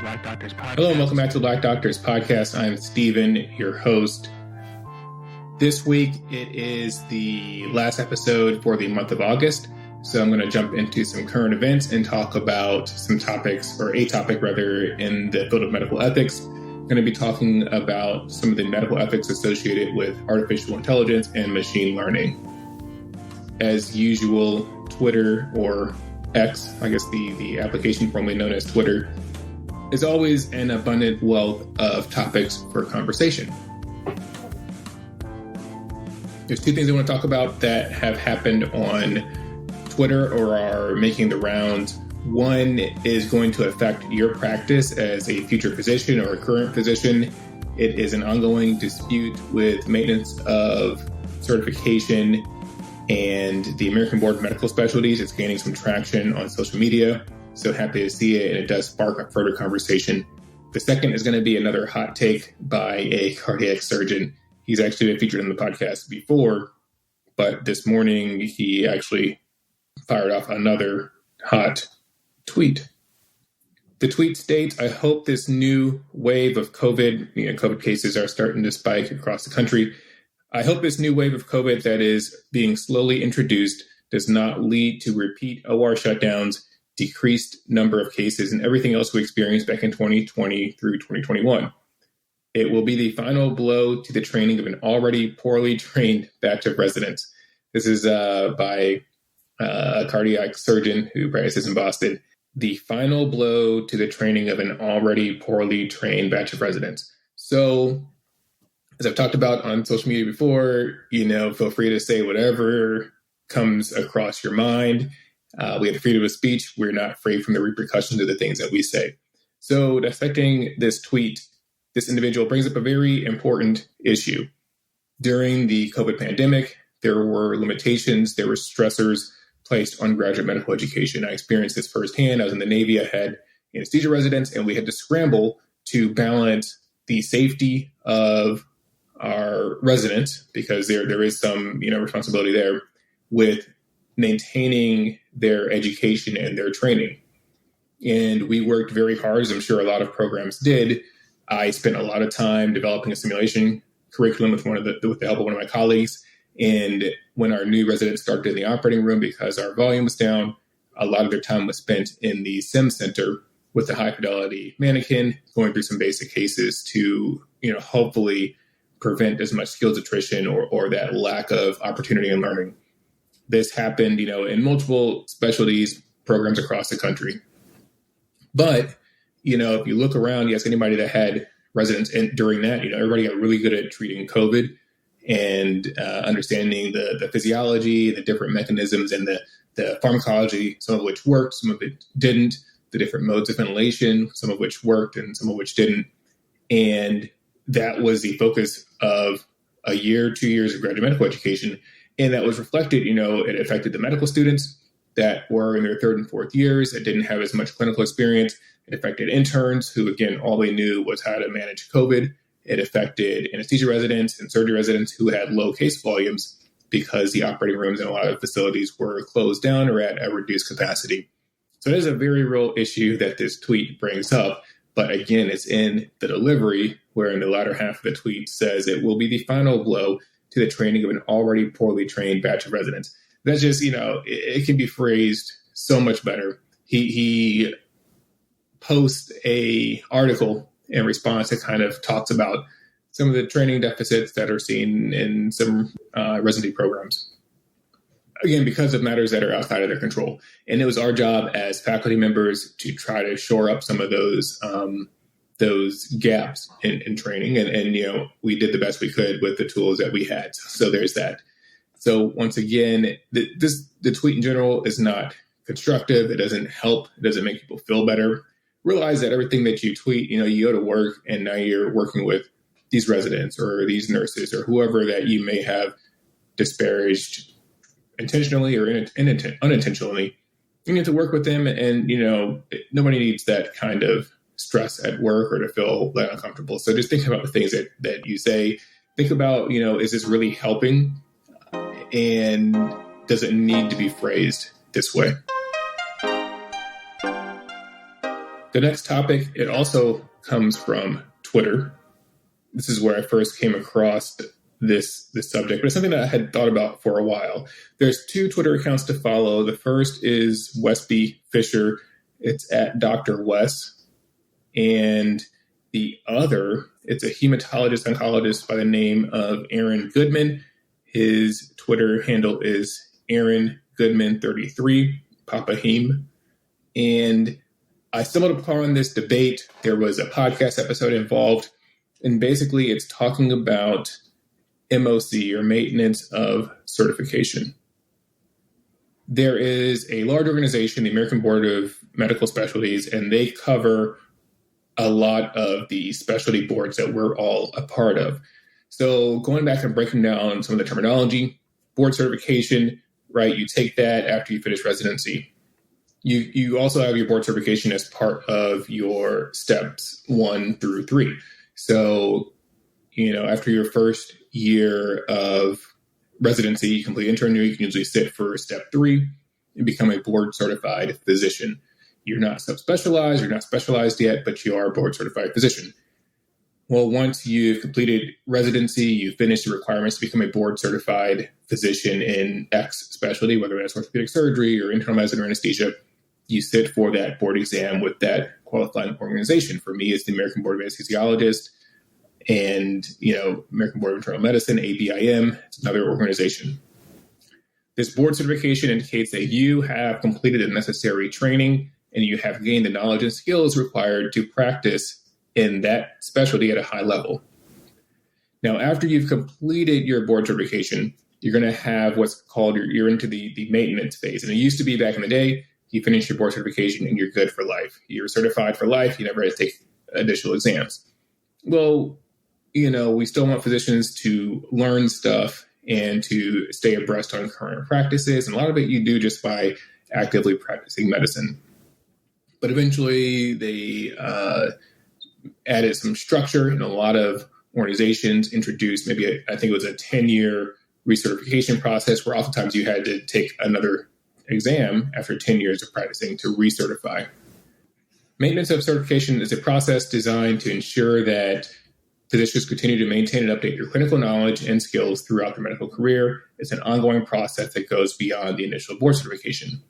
Black Doctors Podcast. Hello and welcome back to the Black Doctors Podcast. I'm Steven, your host. This week, it is the last episode for the month of August. So I'm going to jump into some current events and talk about some topics, or a topic rather, in the field of medical ethics. I'm going to be talking about some of the medical ethics associated with artificial intelligence and machine learning. As usual, Twitter, or X, I guess the application formerly known as Twitter, is always an abundant wealth of topics for conversation. There's two things I want to talk about that have happened on Twitter or are making the rounds. One is going to affect your practice as a future physician or a current physician. It is an ongoing dispute with maintenance of certification and the American Board of Medical Specialties. It's gaining some traction on social media. So happy to see it, and it does spark a further conversation. The second is going to be another hot take by a cardiac surgeon. He's actually been featured on the podcast before, but this morning he actually fired off another hot tweet. The tweet states, "I hope this new wave of COVID cases are starting to spike across the country. I hope this new wave of COVID that is being slowly introduced does not lead to repeat OR shutdowns, decreased number of cases, and everything else we experienced back in 2020 through 2021. It will be the final blow to the training of an already poorly trained batch of residents." This is by a cardiac surgeon who practices in Boston. The final blow to the training of an already poorly trained batch of residents. So, as I've talked about on social media before, feel free to say whatever comes across your mind. We have freedom of speech. We're not free from the repercussions of the things that we say. So dissecting this tweet, this individual brings up a very important issue. During the COVID pandemic, there were limitations, there were stressors placed on graduate medical education. I experienced this firsthand. I was in the Navy. I had anesthesia residents, and we had to scramble to balance the safety of our residents, because there is some responsibility there, with maintaining their education and their training. And we worked very hard, as I'm sure a lot of programs did. I spent a lot of time developing a simulation curriculum with the help of one of my colleagues. And when our new residents started in the operating room, because our volume was down, a lot of their time was spent in the sim center with the high fidelity mannequin, going through some basic cases to, hopefully prevent as much skills attrition or that lack of opportunity and learning. This happened, in multiple specialties programs across the country. But, if you look around, you ask anybody that had residents during that, everybody got really good at treating COVID and understanding the physiology, the different mechanisms, and the pharmacology, some of which worked, some of it didn't, the different modes of ventilation, some of which worked and some of which didn't. And that was the focus of a year, 2 years of graduate medical education. And that was reflected, it affected the medical students that were in their third and fourth years that didn't have as much clinical experience. It affected interns who, again, all they knew was how to manage COVID. It affected anesthesia residents and surgery residents who had low case volumes because the operating rooms in a lot of facilities were closed down or at a reduced capacity. So it is a very real issue that this tweet brings up. But again, it's in the delivery, where in the latter half of the tweet says it will be the final blow to the training of an already poorly trained batch of residents. That's just, it can be phrased so much better. He posts a article in response that kind of talks about some of the training deficits that are seen in some residency programs. Again, because of matters that are outside of their control. And it was our job as faculty members to try to shore up some of those gaps in training. And we did the best we could with the tools that we had. So there's that. So once again, the tweet in general is not constructive. It doesn't help. It doesn't make people feel better. Realize that everything that you tweet, you go to work and now you're working with these residents or these nurses or whoever that you may have disparaged intentionally or unintentionally. You need to work with them, and nobody needs that kind of stress at work or to feel that uncomfortable. So just think about the things that you say. Think about, is this really helping? And does it need to be phrased this way? The next topic, it also comes from Twitter. This is where I first came across this subject, but it's something that I had thought about for a while. There's 2 Twitter accounts to follow. The first is Westby Fisher. It's at Dr. Wes. And the other, it's a hematologist oncologist by the name of Aaron Goodman. His Twitter handle is Aaron Goodman 33, Papa Heme. And I stumbled upon this debate. There was a podcast episode involved, and basically it's talking about MOC, or maintenance of certification. There is a large organization, the American Board of Medical Specialties, and they cover a lot of the specialty boards that we're all a part of. So going back and breaking down some of the terminology, board certification, right? You take that after you finish residency. You also have your board certification as part of your steps 1 through 3. So, after your first year of residency, you complete intern year, you can usually sit for step 3 and become a board certified physician. You're not subspecialized, you're not specialized yet, but you are a board certified physician. Well, once you've completed residency, you finish the requirements to become a board certified physician in X specialty, whether that's orthopedic surgery or internal medicine or anesthesia, you sit for that board exam with that qualifying organization. For me, it's the American Board of Anesthesiologists and, American Board of Internal Medicine, ABIM. It's another organization. This board certification indicates that you have completed the necessary training and you have gained the knowledge and skills required to practice in that specialty at a high level. Now, after you've completed your board certification, you're going to have what's called, you're into the maintenance phase. And it used to be back in the day, you finish your board certification and you're good for life. You're certified for life. You never have to take additional exams. Well, we still want physicians to learn stuff and to stay abreast on current practices. And a lot of it you do just by actively practicing medicine. But eventually they added some structure, and a lot of organizations introduced I think it was a 10-year recertification process where oftentimes you had to take another exam after 10 years of practicing to recertify. Maintenance of certification is a process designed to ensure that physicians continue to maintain and update your clinical knowledge and skills throughout their medical career. It's an ongoing process that goes beyond the initial board certification.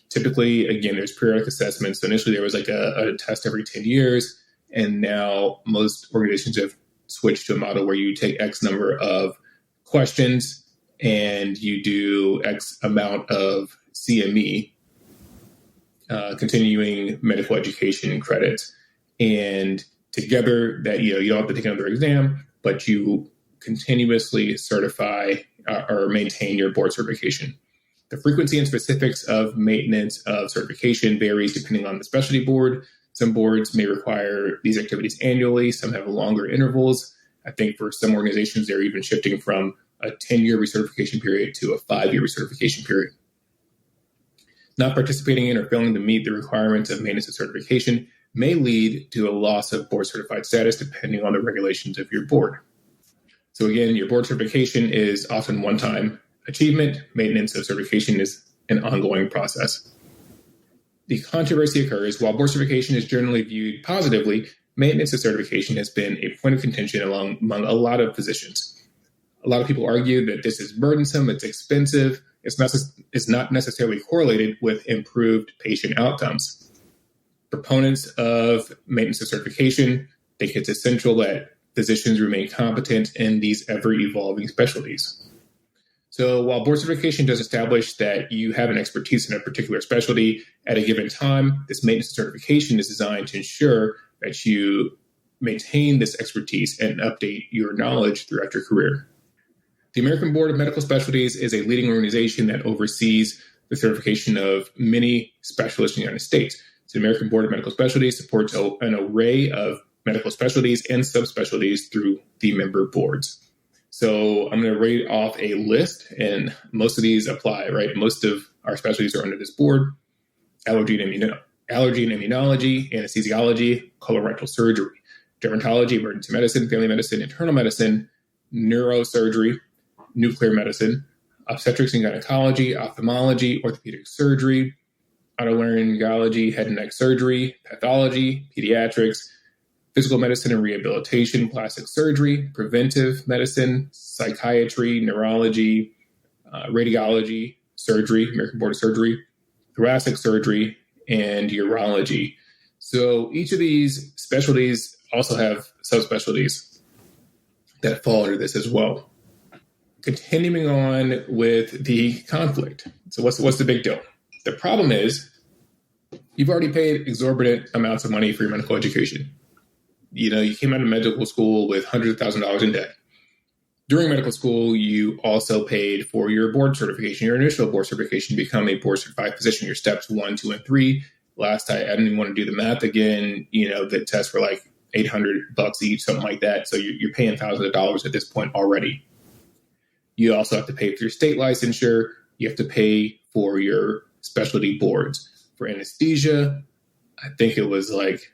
Typically, again, there's periodic assessments. So initially there was like a test every 10 years, and now most organizations have switched to a model where you take X number of questions and you do X amount of CME, continuing medical education credits. And together that, you don't have to take another exam, but you continuously certify or maintain your board certification. The frequency and specifics of maintenance of certification varies depending on the specialty board. Some boards may require these activities annually. Some have longer intervals. I think for some organizations, they're even shifting from a 10-year recertification period to a 5-year recertification period. Not participating in or failing to meet the requirements of maintenance of certification may lead to a loss of board certified status depending on the regulations of your board. So again, your board certification is often one-time achievement. Maintenance of certification is an ongoing process. The controversy occurs while board certification is generally viewed positively. Maintenance of certification has been a point of contention among a lot of physicians. A lot of people argue that this is burdensome, it's expensive, it's not necessarily correlated with improved patient outcomes. Proponents of maintenance of certification think it's essential that physicians remain competent in these ever-evolving specialties. So while board certification does establish that you have an expertise in a particular specialty at a given time, this maintenance of certification is designed to ensure that you maintain this expertise and update your knowledge throughout your career. The American Board of Medical Specialties is a leading organization that oversees the certification of many specialists in the United States. So the American Board of Medical Specialties supports an array of medical specialties and subspecialties through the member boards. So I'm going to read off a list, and most of these apply, right? Most of our specialties are under this board: allergy and immunology, anesthesiology, colorectal surgery, dermatology, emergency medicine, family medicine, internal medicine, neurosurgery, nuclear medicine, obstetrics and gynecology, ophthalmology, orthopedic surgery, otolaryngology, head and neck surgery, pathology, pediatrics, physical medicine and rehabilitation, plastic surgery, preventive medicine, psychiatry, neurology, radiology, surgery, American Board of Surgery, thoracic surgery, and urology. So each of these specialties also have subspecialties that fall under this as well. Continuing on with the conflict. So what's the big deal? The problem is you've already paid exorbitant amounts of money for your medical education. You came out of medical school with hundreds of thousands of dollars in debt. During medical school, you also paid for your board certification, your initial board certification to become a board certified physician, your steps 1, 2, and 3. Last I didn't even want to do the math again. The tests were like $800 each, something like that. So you're paying thousands of dollars at this point already. You also have to pay for your state licensure. You have to pay for your specialty boards. For anesthesia, I think it was like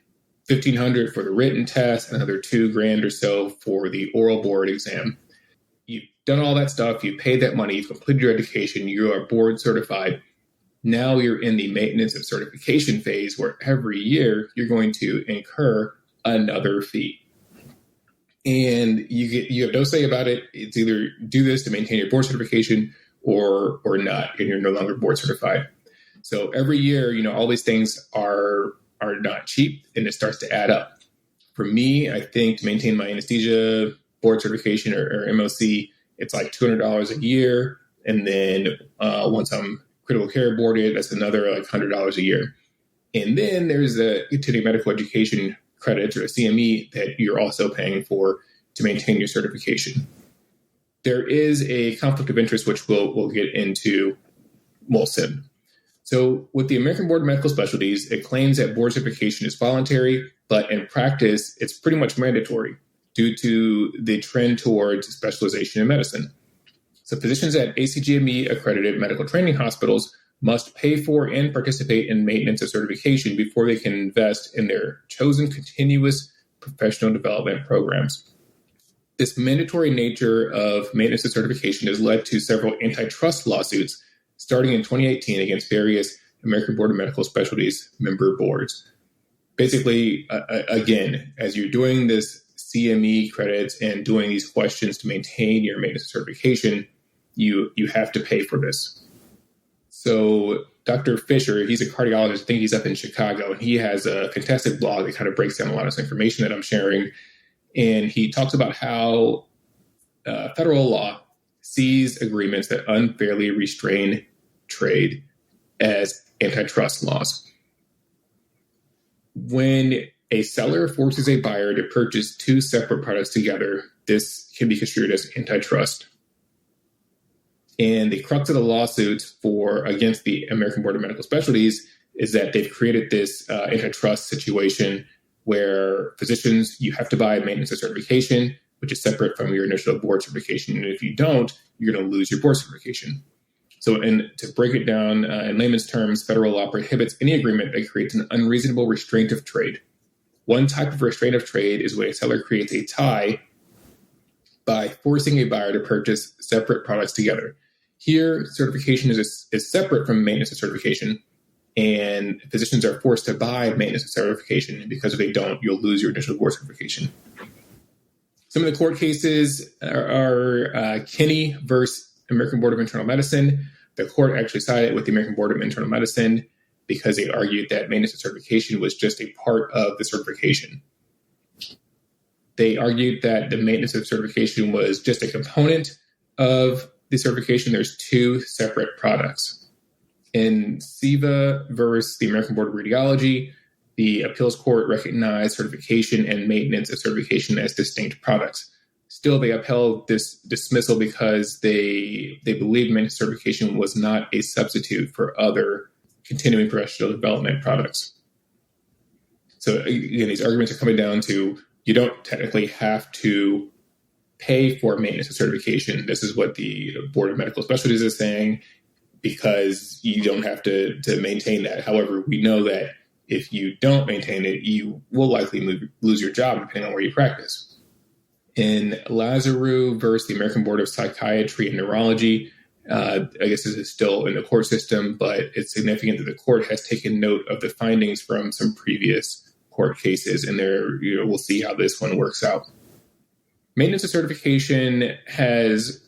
$1,500 for the written test, another $2,000 or so for the oral board exam. You've done all that stuff. You paid that money. You've completed your education. You are board certified. Now you're in the maintenance of certification phase where every year you're going to incur another fee. And you have no say about it. It's either do this to maintain your board certification or not, and you're no longer board certified. So every year, all these things are not cheap, and it starts to add up. For me, I think to maintain my anesthesia board certification or MOC, it's like $200 a year. And then once I'm critical care boarded, that's another like $100 a year. And then there's the continuing medical education credits or a CME that you're also paying for to maintain your certification. There is a conflict of interest, which we'll get into soon. So with the American Board of Medical Specialties, it claims that board certification is voluntary, but in practice, it's pretty much mandatory due to the trend towards specialization in medicine. So physicians at ACGME accredited medical training hospitals must pay for and participate in maintenance of certification before they can invest in their chosen continuous professional development programs. This mandatory nature of maintenance of certification has led to several antitrust lawsuits starting in 2018 against various American Board of Medical Specialties member boards. Basically, again, as you're doing this CME credits and doing these questions to maintain your maintenance of certification, you have to pay for this. So Dr. Fisher, he's a cardiologist. I think he's up in Chicago, and he has a contested blog that kind of breaks down a lot of this information that I'm sharing. And he talks about how federal law sees agreements that unfairly restrain trade as antitrust laws. When a seller forces a buyer to purchase two separate products together, this can be construed as antitrust. And the crux of the lawsuits against the American Board of Medical Specialties is that they've created this antitrust situation where physicians, you have to buy maintenance of certification, which is separate from your initial board certification. And if you don't, you're going to lose your board certification. So to break it down in layman's terms, federal law prohibits any agreement that creates an unreasonable restraint of trade. One type of restraint of trade is when a seller creates a tie by forcing a buyer to purchase separate products together. Here, certification is separate from maintenance of certification, and physicians are forced to buy maintenance of certification, because if they don't, you'll lose your initial board certification. Some of the court cases are Kinney versus American Board of Internal Medicine. The court actually sided with the American Board of Internal Medicine because they argued that maintenance of certification was just a part of the certification. They argued that the maintenance of certification was just a component of the certification. There's two separate products. In SIVA versus the American Board of Radiology, the appeals court recognized certification and maintenance of certification as distinct products. Still, they upheld this dismissal because they believed maintenance certification was not a substitute for other continuing professional development products. So again, these arguments are coming down to you don't technically have to pay for maintenance of certification. This is what the Board of Medical Specialties is saying, because you don't have to maintain that. However, we know that if you don't maintain it, you will likely lose your job depending on where you practice. In Lazarou versus the American Board of Psychiatry and Neurology, I guess this is still in the court system, but it's significant that the court has taken note of the findings from some previous court cases, and we'll see how this one works out. Maintenance of certification has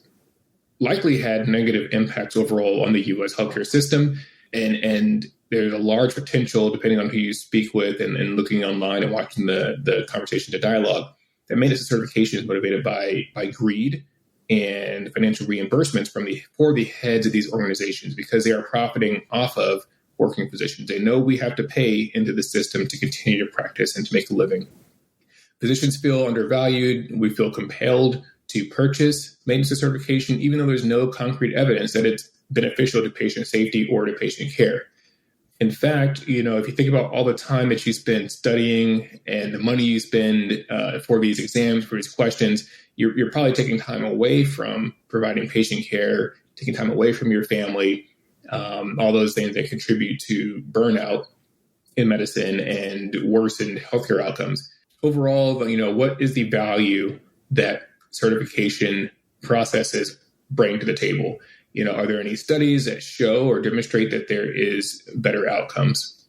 likely had negative impacts overall on the U.S. healthcare system, and there's a large potential, depending on who you speak with and looking online and watching the conversation, the dialogue, that maintenance of certification is motivated by greed and financial reimbursements for the heads of these organizations, because they are profiting off of working physicians. They know we have to pay into the system to continue to practice and to make a living. Physicians feel undervalued. We feel compelled to purchase maintenance of certification, even though there's no concrete evidence that it's beneficial to patient safety or to patient care. In fact, if you think about all the time that you spend studying and the money you spend for these exams, for these questions, you're probably taking time away from providing patient care, taking time away from your family, all those things that contribute to burnout in medicine and worsened healthcare outcomes. Overall, what is the value that certification processes bring to the table? Are there any studies that show or demonstrate that there is better outcomes?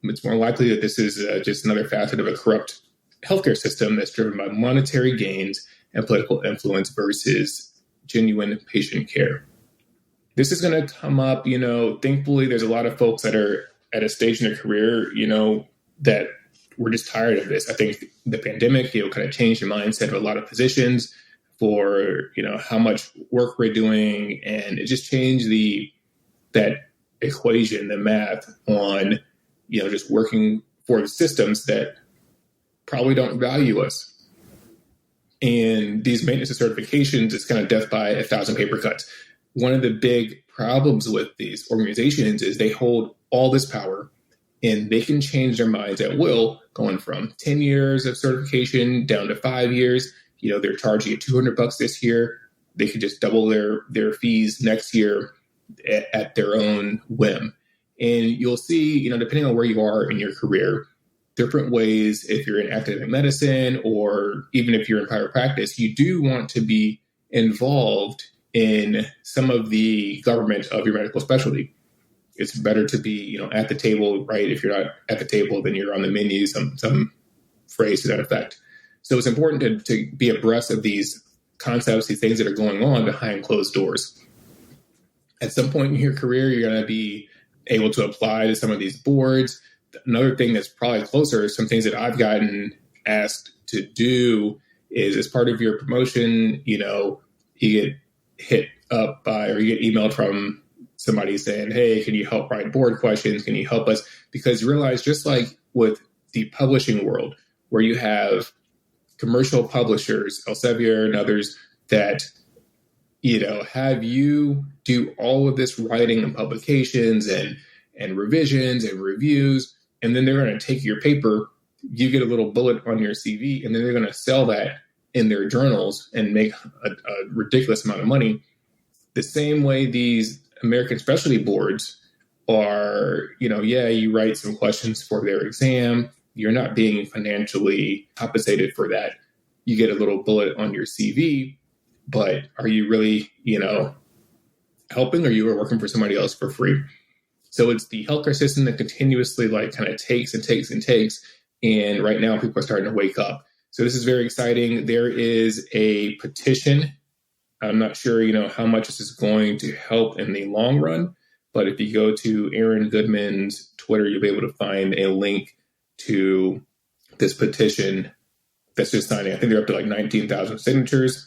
It's more likely that this is just another facet of a corrupt healthcare system that's driven by monetary gains and political influence versus genuine patient care. This is going to come up, thankfully there's a lot of folks that are at a stage in their career, that we're just tired of this. I think the pandemic, kind of changed the mindset of a lot of physicians for, how much work we're doing. And it just changed that equation, the math on, just working for the systems that probably don't value us. And these maintenance of certifications is kind of death by 1,000 paper cuts. One of the big problems with these organizations is they hold all this power and they can change their minds at will, going from 10 years of certification down to 5 years. They're charging you $200 this year. They could just double their fees next year at their own whim. And you'll see, depending on where you are in your career, different ways. If you're in academic medicine or even if you're in private practice, you do want to be involved in some of the government of your medical specialty. It's better to be, at the table, right? If you're not at the table, then you're on the menu, some phrase to that effect. So it's important to be abreast of these concepts, these things that are going on behind closed doors. At some point in your career, you're going to be able to apply to some of these boards. Another thing that's probably closer, some things that I've gotten asked to do is, as part of your promotion, you get hit up by, or you get emailed from somebody saying, hey, can you help write board questions? Can you help us? Because you realize, just like with the publishing world, where you have commercial publishers, Elsevier and others, that, have you do all of this writing and publications and revisions and reviews, and then they're going to take your paper, you get a little bullet on your CV, and then they're going to sell that in their journals and make a ridiculous amount of money. The same way these American specialty boards are, you write some questions for their exam. You're not being financially compensated for that. You get a little bullet on your CV, but are you really, helping, or you are working for somebody else for free? So it's the healthcare system that continuously kind of takes and takes and takes. And right now people are starting to wake up. So this is very exciting. There is a petition. I'm not sure, how much this is going to help in the long run, but if you go to Aaron Goodman's Twitter, you'll be able to find a link to this petition that's just signing. I think they're up to like 19,000 signatures,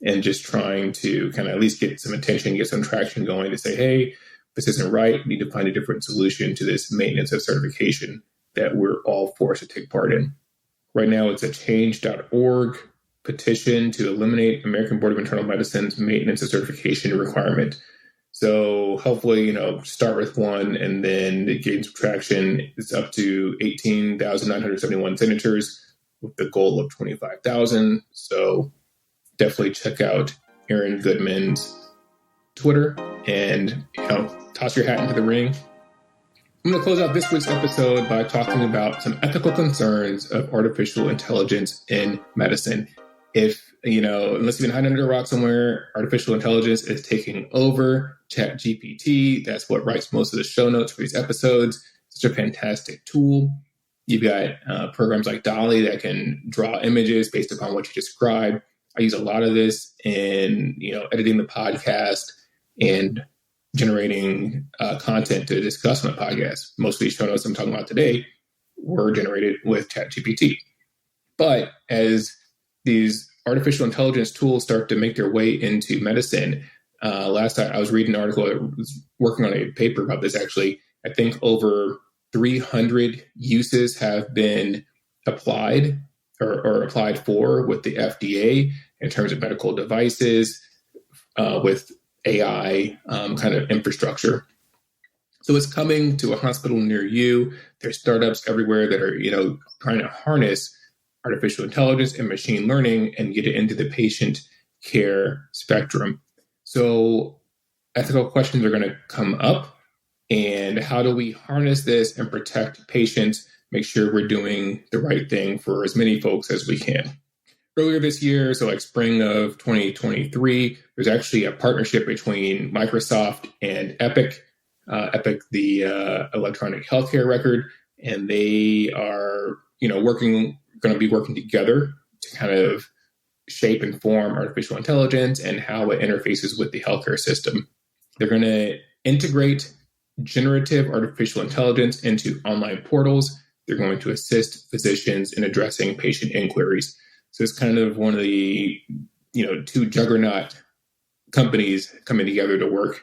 and just trying to kind of at least get some attention, get some traction going to say, hey, this isn't right. We need to find a different solution to this maintenance of certification that we're all forced to take part in. Right now, it's a change.org petition to eliminate American Board of Internal Medicine's maintenance of certification requirement. So hopefully, start with one and then it gains traction. It's up to 18,971 signatures with the goal of 25,000. So definitely check out Aaron Goodman's Twitter and, toss your hat into the ring. I'm going to close out this week's episode by talking about some ethical concerns of artificial intelligence in medicine. If, unless you've been hiding under a rock somewhere, artificial intelligence is taking over. ChatGPT, that's what writes most of the show notes for these episodes. Such a fantastic tool. You've got programs like Dolly that can draw images based upon what you describe. I use a lot of this in, editing the podcast and generating content to discuss my podcast. Most of these show notes I'm talking about today were generated with ChatGPT. But as these artificial intelligence tools start to make their way into medicine, last time I was reading an article, I was working on a paper about this actually. I think over 300 uses have been applied or applied for with the FDA in terms of medical devices, with AI kind of infrastructure. So it's coming to a hospital near you. There's startups everywhere that are, trying to harness artificial intelligence and machine learning and get it into the patient care spectrum. So ethical questions are going to come up. And how do we harness this and protect patients, make sure we're doing the right thing for as many folks as we can? Earlier this year, so like spring of 2023, there's actually a partnership between Microsoft and Epic, the electronic healthcare record, and they are, going to be working together to kind of shape and form artificial intelligence and how it interfaces with the healthcare system. They're going to integrate generative artificial intelligence into online portals. They're going to assist physicians in addressing patient inquiries. So it's kind of one of the, two juggernaut companies coming together to work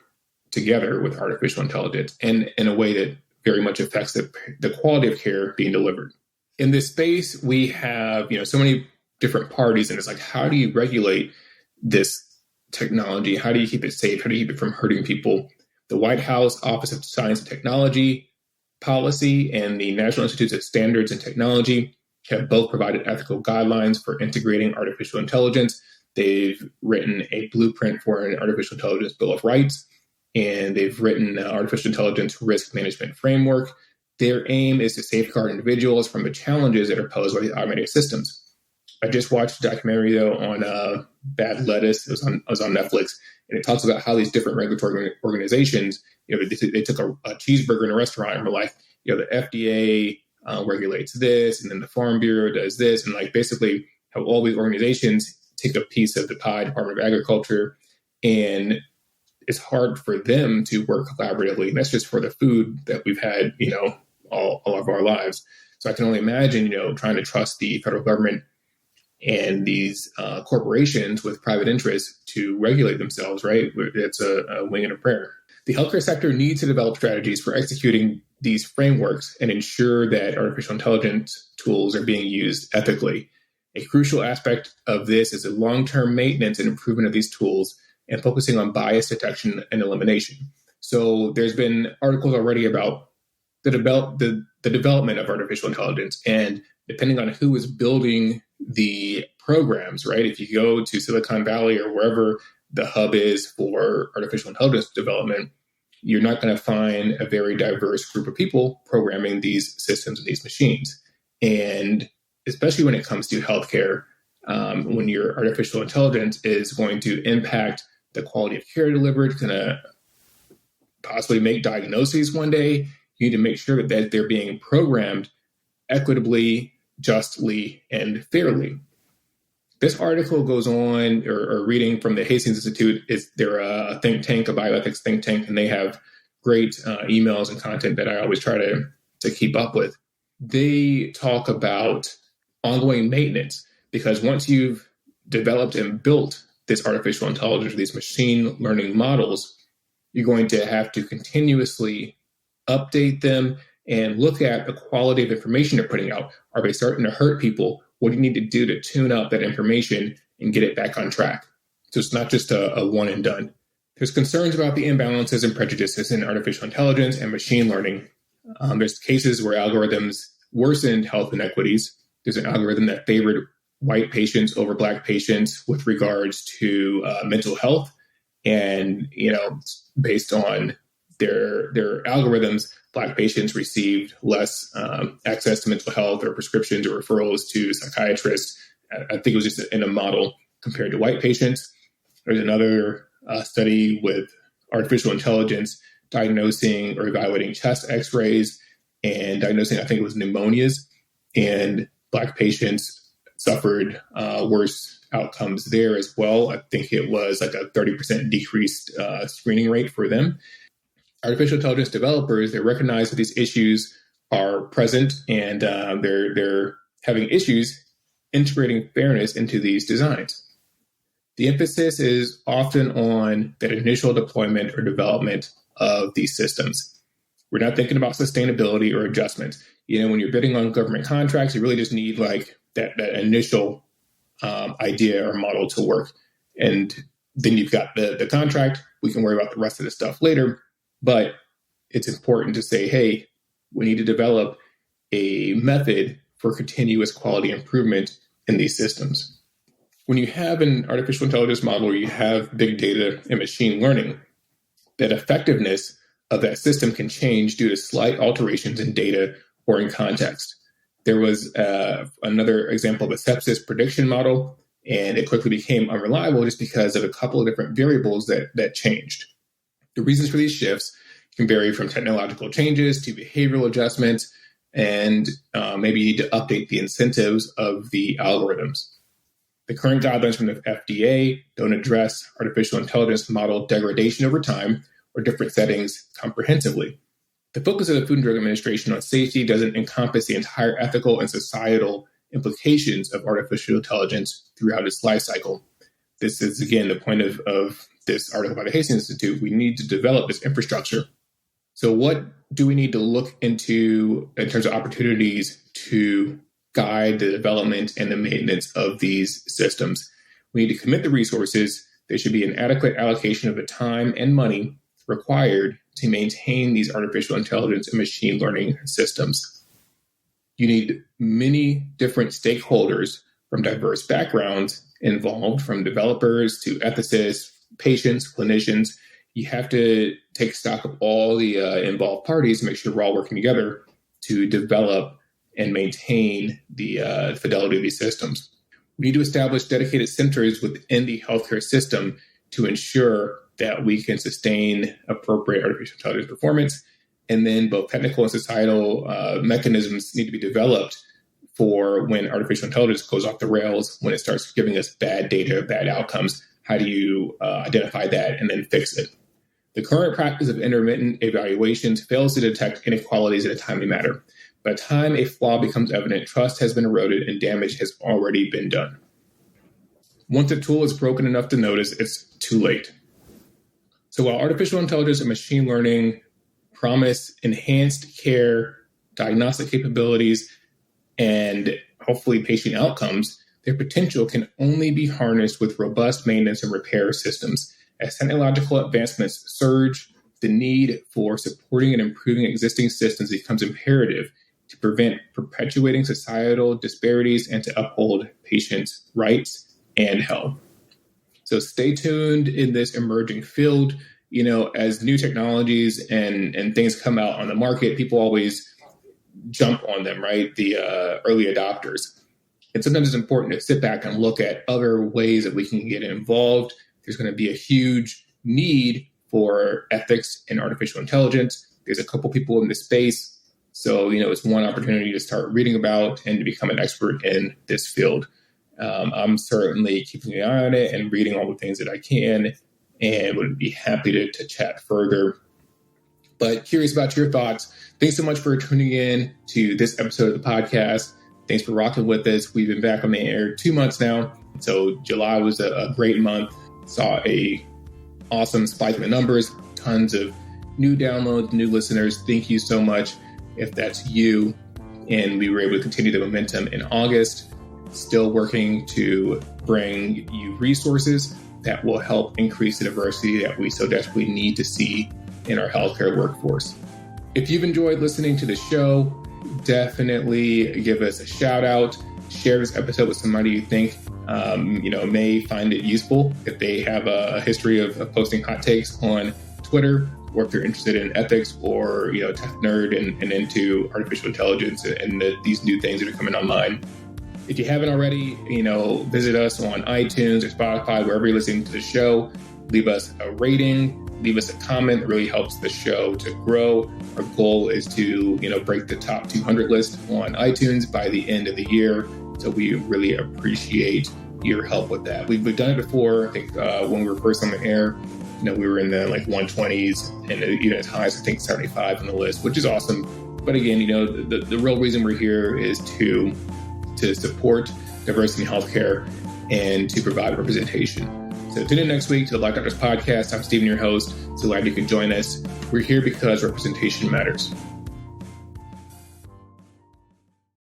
together with artificial intelligence, and in a way that very much affects the quality of care being delivered. In this space, we have, so many different parties, and it's like, how do you regulate this technology? How do you keep it safe? How do you keep it from hurting people? The White House Office of Science and Technology Policy and the National Institutes of Standards and Technology have both provided ethical guidelines for integrating artificial intelligence. They've written a blueprint for an artificial intelligence bill of rights, and they've written an artificial intelligence risk management framework. Their aim is to safeguard individuals from the challenges that are posed by the automated systems. I just watched a documentary, though, on bad lettuce. It was on Netflix, and it talks about how these different regulatory organizations, they took a cheeseburger in a restaurant and were like, the FDA regulates this, and then the Farm Bureau does this, and like basically how all these organizations take a piece of the pie, Department of Agriculture, and it's hard for them to work collaboratively. And that's just for the food that we've had, all of our lives. So I can only imagine, trying to trust the federal government and these corporations with private interests to regulate themselves, right? It's a wing and a prayer. The healthcare sector needs to develop strategies for executing these frameworks and ensure that artificial intelligence tools are being used ethically. A crucial aspect of this is the long-term maintenance and improvement of these tools and focusing on bias detection and elimination. So there's been articles already about the development of artificial intelligence, and depending on who is building the programs, right? If you go to Silicon Valley or wherever the hub is for artificial intelligence development, you're not going to find a very diverse group of people programming these systems and these machines. And especially when it comes to healthcare, when your artificial intelligence is going to impact the quality of care delivered, it's going to possibly make diagnoses one day, you need to make sure that they're being programmed equitably, justly, and fairly. This article goes on, or reading from the Hastings Institute. They're a think tank, a bioethics think tank, and they have great emails and content that I always try to keep up with. They talk about ongoing maintenance, because once you've developed and built this artificial intelligence, these machine learning models, you're going to have to continuously update them and look at the quality of information they're putting out. Are they starting to hurt people? What do you need to do to tune up that information and get it back on track? So it's not just a one and done. There's concerns about the imbalances and prejudices in artificial intelligence and machine learning. There's cases where algorithms worsened health inequities. There's an algorithm that favored white patients over Black patients with regards to mental health. And, based on their algorithms, Black patients received less access to mental health or prescriptions or referrals to psychiatrists I think it was just in a model compared to white patients. There's another study with artificial intelligence diagnosing or evaluating chest x-rays and diagnosing, I think it was pneumonias, and Black patients suffered worse outcomes there as well. I think it was like a 30% decreased screening rate for them. Artificial intelligence developers, they recognize that these issues are present, and they're having issues integrating fairness into these designs. The emphasis is often on that initial deployment or development of these systems. We're not thinking about sustainability or adjustment. When you're bidding on government contracts, you really just need like that initial idea or model to work. And then you've got the contract. We can worry about the rest of the stuff later. But it's important to say, hey, we need to develop a method for continuous quality improvement in these systems. When you have an artificial intelligence model or you have big data and machine learning, that effectiveness of that system can change due to slight alterations in data or in context. There was another example of a sepsis prediction model, and it quickly became unreliable just because of a couple of different variables that changed. The reasons for these shifts can vary from technological changes to behavioral adjustments, and maybe you need to update the incentives of the algorithms. The current guidelines from the FDA don't address artificial intelligence model degradation over time or different settings comprehensively. The focus of the Food and Drug Administration on safety doesn't encompass the entire ethical and societal implications of artificial intelligence throughout its life cycle. This is, again, the point of this article by the Hastings Institute. We need to develop this infrastructure. So what do we need to look into in terms of opportunities to guide the development and the maintenance of these systems? We need to commit the resources. There should be an adequate allocation of the time and money required to maintain these artificial intelligence and machine learning systems. You need many different stakeholders from diverse backgrounds involved, from developers to ethicists, patients, clinicians. You have to take stock of all the involved parties and make sure we're all working together to develop and maintain the fidelity of these systems. We need to establish dedicated centers within the healthcare system to ensure that we can sustain appropriate artificial intelligence performance. And then both technical and societal mechanisms need to be developed for when artificial intelligence goes off the rails, when it starts giving us bad data, bad outcomes. How do you identify that and then fix it? The current practice of intermittent evaluations fails to detect inequalities in a timely manner. By the time a flaw becomes evident, trust has been eroded and damage has already been done. Once a tool is broken enough to notice, it's too late. So while artificial intelligence and machine learning promise enhanced care, diagnostic capabilities, and hopefully patient outcomes, their potential can only be harnessed with robust maintenance and repair systems. As technological advancements surge, the need for supporting and improving existing systems becomes imperative to prevent perpetuating societal disparities and to uphold patients' rights and health. So stay tuned in this emerging field. As new technologies and things come out on the market, people always jump on them, right? The early adopters. And sometimes it's important to sit back and look at other ways that we can get involved. There's going to be a huge need for ethics in artificial intelligence. There's a couple people in this space. So, it's one opportunity to start reading about and to become an expert in this field. I'm certainly keeping an eye on it and reading all the things that I can, and would be happy to chat further. But curious about your thoughts. Thanks so much for tuning in to this episode of the podcast. Thanks for rocking with us. We've been back on the air 2 months now. So July was a great month. Saw a awesome spike in the numbers, tons of new downloads, new listeners. Thank you so much if that's you. And we were able to continue the momentum in August, still working to bring you resources that will help increase the diversity that we so desperately need to see in our healthcare workforce. If you've enjoyed listening to the show, definitely give us a shout out. Share this episode with somebody you think may find it useful. If they have a history of posting hot takes on Twitter, or if they're interested in ethics or tech nerd and into artificial intelligence and these new things that are coming online. If you haven't already, visit us on iTunes or Spotify, wherever you're listening to the show. Leave us a rating, leave us a comment. It really helps the show to grow. Our goal is to, break the top 200 list on iTunes by the end of the year. So we really appreciate your help with that. We've done it before. I think when we were first on the air, we were in the 120s and even as high as I think 75 on the list, which is awesome. But again, the real reason we're here is to support diversity in healthcare and to provide representation. So tune in next week to the Black Doctors Podcast. I'm Stephen, your host. So glad you can join us. We're here because representation matters.